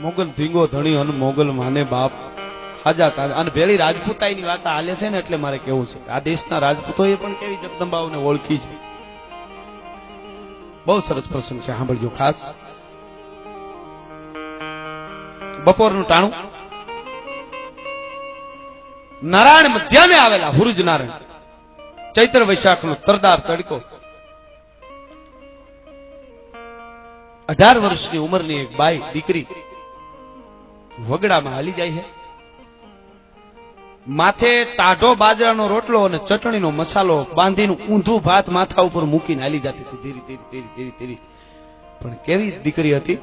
મોગલ ધીંગો ધણી અને મોગલ માને બાપ હાજા તાજા અને ભેળી રાજપૂતાઈની વાત હાલે છે ને એટલે મારે કેવું છે આ દેશના રાજપૂતોએ પણ કેવી જગદંબાઓને ઓળખી છે. બહુ સરસ પ્રસંગ છે, સાંભળજો ખાસ. બપોરનું ટાણું, નારાયણ મધ્યાને આવેલા હુરુજ નારાયણ, ચૈત્ર વૈશાખનો તરદાર તડકો. 18 વર્ષની ઉંમરની એક બાઈ દીકરી વગડામાં હાલી જાય છે. માથે ટાઢો બાજરાનો રોટલો અને ચટણીનો મસાલો બાંધીને ઊંધું ભાત માથા ઉપર મૂકીને હાલી જતી હતી ધીરે ધીરે ધીરે ધીરે ધીરે. પણ કેવી દીકરી હતી!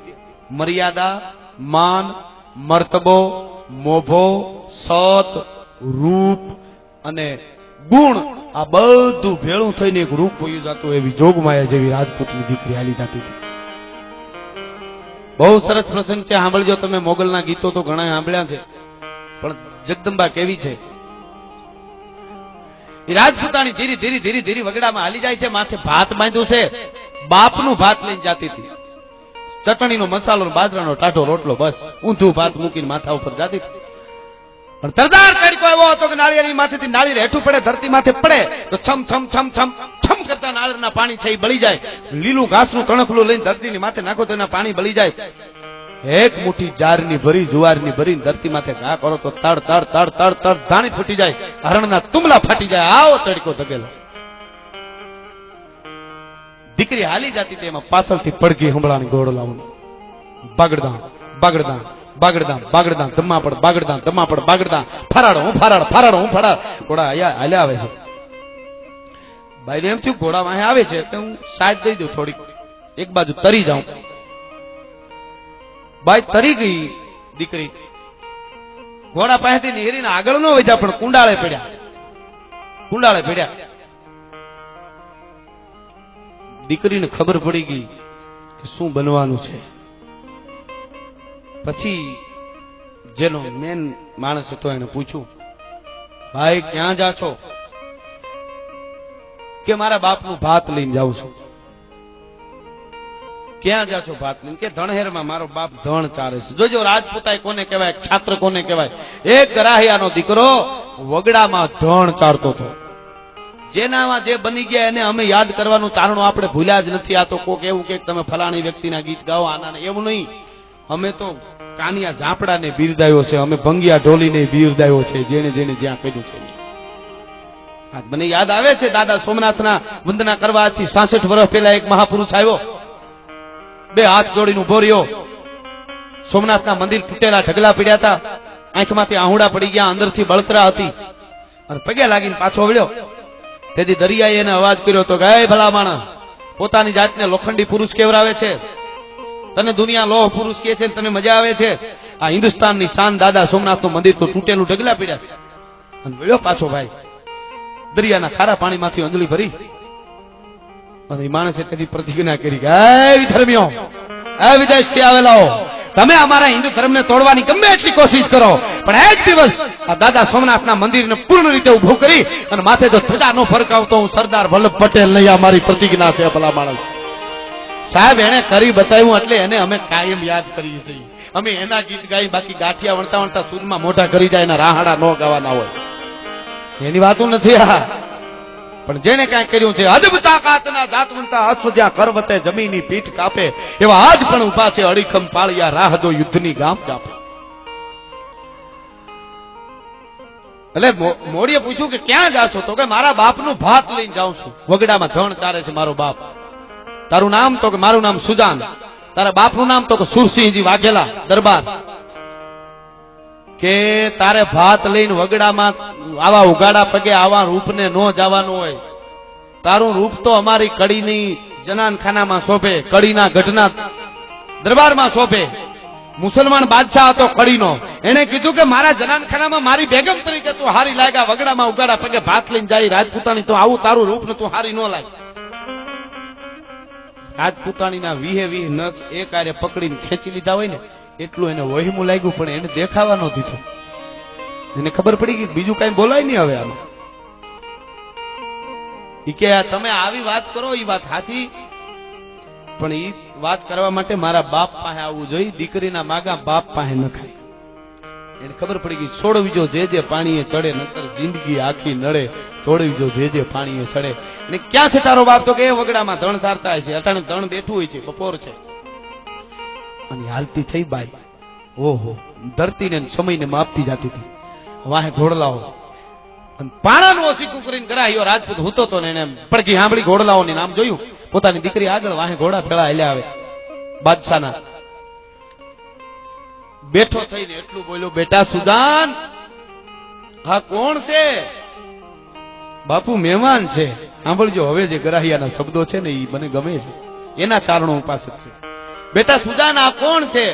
મર્યાદા, માન, મર્તબો, મોભો, સત, રૂપ અને ગુણ આ બધું ભેળું થઈને એક રૂપ વયું જતું એવી જોગમાયા જેવી રાજપૂતની દીકરી હાલી જતી હતી. બહુ સરસ પ્રસંગ છે, સાંભળજો તમે. મોગલના ગીતો તો ઘણા સાંભળ્યા છે, પણ જગદંબા કેવી છે! એ રાજપૂતાણી ધીરે ધીરે ધીરે ધીરે વગડામાં હાલી જાય છે. માથે ભાત બાંધ્યું છે, બાપનું ભાત લઈને જાતી હતી. ચટણીનો મસાલો, બાજરાનો ટાઢો રોટલો, બસ ઊંધું ભાત મૂકીને માથા ઉપર જાતી હતી. પણ તરદાર તડકો એવો હતો કે નાળિયેરની માથેથી નાળિયેર હેઠું પડે, ધરતી માથે પડે તો છમ છમ છમ છમ છમ કરતા નાળિયેરના પાણી છે એ બળી જાય. લીલું ઘાસનું તણખલું લઈને ધરતીની માથે નાખો તો એના પાણી બળી જાય. એક મુઠ્ઠી જારની ભરી, જુવારની ભરી ધરતી માથે ઘા કરો તો તડ તડ તડ તડ તડ ધાણી ફૂટી જાય, હરણના તુમલા ફાટી જાય. આવો તડકો ધકેલો. દીકરી હાલી જતી તેમાં પાછળથી પડઘી હંભળાની ઘોડો લાવવાનું. બાગડદાન બાગડદાન બાગડદાન બાગડદાન ધમાપડ બાગડદાન ધમાપડ બાગડદાન ફરાડો હું ફરાડ ફરાડો હું ફરાડ. ઘોડા હાલ્યા આવે છે. ભાઈને એમ થયું ઘોડા વાહે આવે છે તો હું સાઈડ દઈ દઉં, થોડીક એક બાજુ તરી જાઉં. બાઈ તરી ગઈ દીકરી. ઘોડા પાસેથી નેરીને આગળ ન વધ્યા પણ કુંડાળે પડ્યા, કુંડાળે પડ્યા. દીકરીને ખબર પડી ગઈ કે શું બનવાનું છે. પછી જેનો મેન માણસ હતો એને પૂછ્યું, ભાઈ ક્યાં જા છો? કે મારા બાપનું ભાત લઈને જાઉં છું. ક્યાં જા છો ભાત લઈને? કે ધણહેરમાં મારો બાપ ધણ ચારે છે. જોજો રાજપૂતાઈ કોને કહેવાય, છાત્ર કોને કહેવાય. એક ગરાહિયાનો દીકરો વગડામાં ધણ ચારતો હતો. જેનામાં જે બની ગયા એને અમે યાદ કરવાનું તારણો આપણે ભૂલ્યા જ નથી. આ તો કોક એવું કે તમે ફલાણી વ્યક્તિના ગીત ગાઓ, આના એવું નહીં. અમે તો કાનિયા ઝાપડાને બિરદાયો છે, અમે ભંગિયા ઢોલીને બિરદાયો છે, જેને જેને જ્યાં કર્યું છે. મને યાદ આવે છે દાદા સોમનાથના વંદના કરવાથી 66 વર્ષ પહેલા એક મહાપુરુષ આવ્યો, બે હાથ જોડીને ઉભો રહ્યો. સોમનાથના મંદિર તૂટેલા ઢગલા પડ્યા હતા, આંખમાંથી આહુડા પડી ગયા, અંદરથી બળતરા હતી, અને પગે લાગીને પાછો વળ્યો. તેથી દરિયાએ એને અવાજ કર્યો તો કે હે ભલા માણસ, પોતાની જાતને લોખંડી પુરુષ કેવરાવે છે, તને દુનિયા લોહ પુરુષ કહે છે, તને મજા આવે છે. આ હિન્દુસ્તાનની શાન દાદા સોમનાથનું મંદિર તો તૂટેલું ઢગલા પડ્યા છે. અને વળ્યો પાછો ભાઈ, દરિયાના ખારા પાણીમાંથી અંજલી ભરી. અને એ માણસે તેથી પ્રતિજ્ઞા કરી કે હે વિધર્મીઓ, હે વિદેશથી આવેલાઓ, તમે અમારા હિન્દુ ધર્મને તોડવાની ગમે એટલી કોશિશ કરો, પણ એક દિવસ આ દાદા સોમનાથના મંદિરને પૂર્ણ રીતે ઉભું કરી અને માથે જો ધજા નો ફરકાવતો હું સરદાર વલ્લભ પટેલ નહીં. આ મારી પ્રતિજ્ઞા છે. ભલા માણસ સાહેબ, એને કરી બતાવ્યું એટલે એને અમે કાયમ યાદ કરીએ છીએ. અમે એના ગીત ગાઈ, બાકી ગાંઠિયા વણતા વણતા સૂરમાં મોઢા કરી જાય, એના રાહાડા ન ગાવાના હોય, એની વાતો નથી આ. પણ જેને કાંઈ કર્યું છે, અદબ તાકાતના જાતવંતા અશ્વજ્યા કરવતે જમીની પીઠ કાપે, એવા આજ પણ ઉભા છે અડીખમ પાળિયા, રાહ જો યુદ્ધની ગામ ચાપે. એટલે મોડીએ પૂછ્યું કે ક્યાં જાશો? તો કે મારા બાપનું ભાત લઈને જાઉં છું. વગડામાં ધણ ચારે છે મારો બાપ. તારું નામ? તો કે મારું નામ સુજાન. તારા બાપનું નામ? તો કે સુરસિંહજી વાઘેલા દરબાર. કે તારે ભાત લઈને વગડામાં આવા ઉગાડા પગે આવા રૂપને નો જવાનું હોય. તારું રૂપ તો અમારી કડીની જનાનખાનામાં શોભે, કડીના ગઢના દરબારમાં શોભે. મુસલમાન બાદશાહ હતો કડીનો, એને કીધું કે મારા જનાનખાનામાં મારી બેગમ તરીકે તું હારી લાગ્યા, વગડામાં ઉગાડા પગે ભાત લઈને જાય રાજપૂતાણી, તો આવું તારું રૂપ ને તું હારી ન લાગે. રાજપૂતાણીના વીહે વીહ નખ એક આરે પકડીને ખેંચી લીધા હોય ને એટલું એને વહીમું લાગ્યું, પણ એને દેખાવા ન દીધું. એને ખબર પડી ગઈ બીજું કઈ બોલાય નહીં હવે આમાં. ઈ કે તમે આવી વાત કરો, એ વાત સાચી, પણ ઈ વાત કરવા માટે મારા બાપ પાસે આવવું જોઈએ. દીકરીના માગા બાપ પાસે ન ખાય. એને ખબર પડી ગઈ છોડવી જો જે પાણીએ ચડે, નકર જિંદગી આખી નડે. છોડવી જો જે પાણીએ ચડે. ને ક્યાં છે તારો બાપ? તો કે એ વગડામાં ધણ સારતા છે, અટાણે ધણ બેઠું હોય છે, બપોર છે. અને હાલતી થઈ બાઈ, ઓહો, ધરતીને સમયને માપતી જતી હતી. વાહે ઘોડલાઓ પાણાનું ઓસીકું કરીને કરાયો. રાજપૂત હૂતો તો ને એને પડકી સાંભળી ઘોડલાઓની નામ જોયું. પોતાની દીકરી આગળ વાહે ઘોડા ફેળા હેલ્યા આવે. બાદશાહના બેઠો થઈને એટલું બોલ્યો, બેટા સુદાન, હા કોણ છે? બાપુ મહેમાન છે. સાંભળજો, હવે જે ગરાહિયાના શબ્દો છે ને એ મને ગમે છે, એના ચારણો ઉપાસક છે. બેટા સુદાન, આ કોણ છે?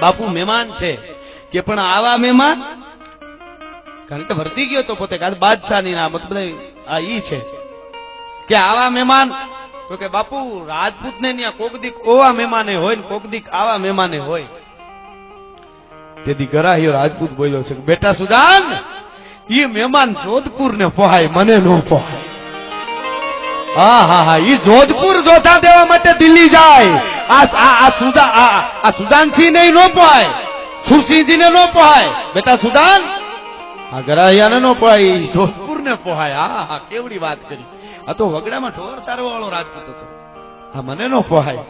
બાપુ મહેમાન છે. કે પણ આવા મહેમાન? કારણ કે વર્તી ગયો તો પોતે બાદશાહની ના મતલબ આ ઈ છે કે આવા મહેમાન. તો કે બાપુ રાજપૂત ને ત્યાં કોક દીક ઓવા મહેમાને હોય ને કોક દીક આવા મહેમાને હોય. તેથી ગરાહીઓ રાજપૂત બોલ્યો છે, બેટા સુદાન, ઈ મહેમાન જોધપુર ને પોહાય, મને નો પોહાય. હા, ઈ જોધપુર જોધા દેવા માટે દિલ્હી જાય. આ સુદાનસિંહ ને નો પોહાય, સુરસિંહજી ને નો પોહાય. બેટા સુદાન, આ ગરાહિયાને નો પોહાય, જોધપુર ને પોહાય. હા, કેવડી વાત કરી. આ તો વગડામાં ઢોર સારવા વાળો રાજપૂત હતો. આ મને નો પોહાય.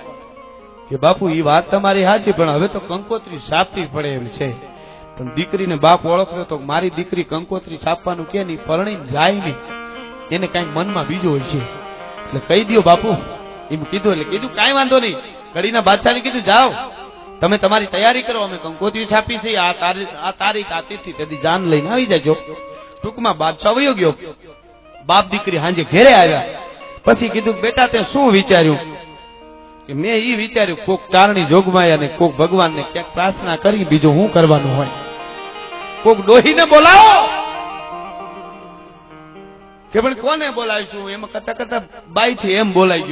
કે બાપુ ઈ વાત તમારી સાચી, પણ હવે તો કંકોત્રી સાપવી પડે એમ છે. પણ દીકરીને બાપ ઓળખતો તો મારી દીકરી કંકોત્રી સાપવાનું કે નહીં, પરણી જાય નહીં, એને કઈક મનમાં બીજું હોય છે, એટલે કહી દો બાપુ એમ કીધું. એટલે કીધું કાંઈ વાંધો નહીં. કડીના બાદશાહને કીધું, જાઓ તમે તમારી તૈયારી કરો, અમે કંકોત્રી છાપી છે, આ તારીખ આ તિથિ, તેથી જાન લઈને આવી જજો. ટૂંકમાં બાદશાહ વયો ગયો. બાપ દીકરી હાંજે ઘેરે આવ્યા. પછી કીધું, બેટા તે શું વિચાર્યું? કે મેં ઈ વિચાર્યું, કોક ચારણી જોગમાયા ને કોક ભગવાનને ક્યાંક પ્રાર્થના કરી, બીજું શું કરવાનું હોય? કોક ડોહીને બોલાવો. કે પણ કોને બોલાવીશું? એમાં કરતા કરતા બાઈ થી એમ બોલાઈ ગયું.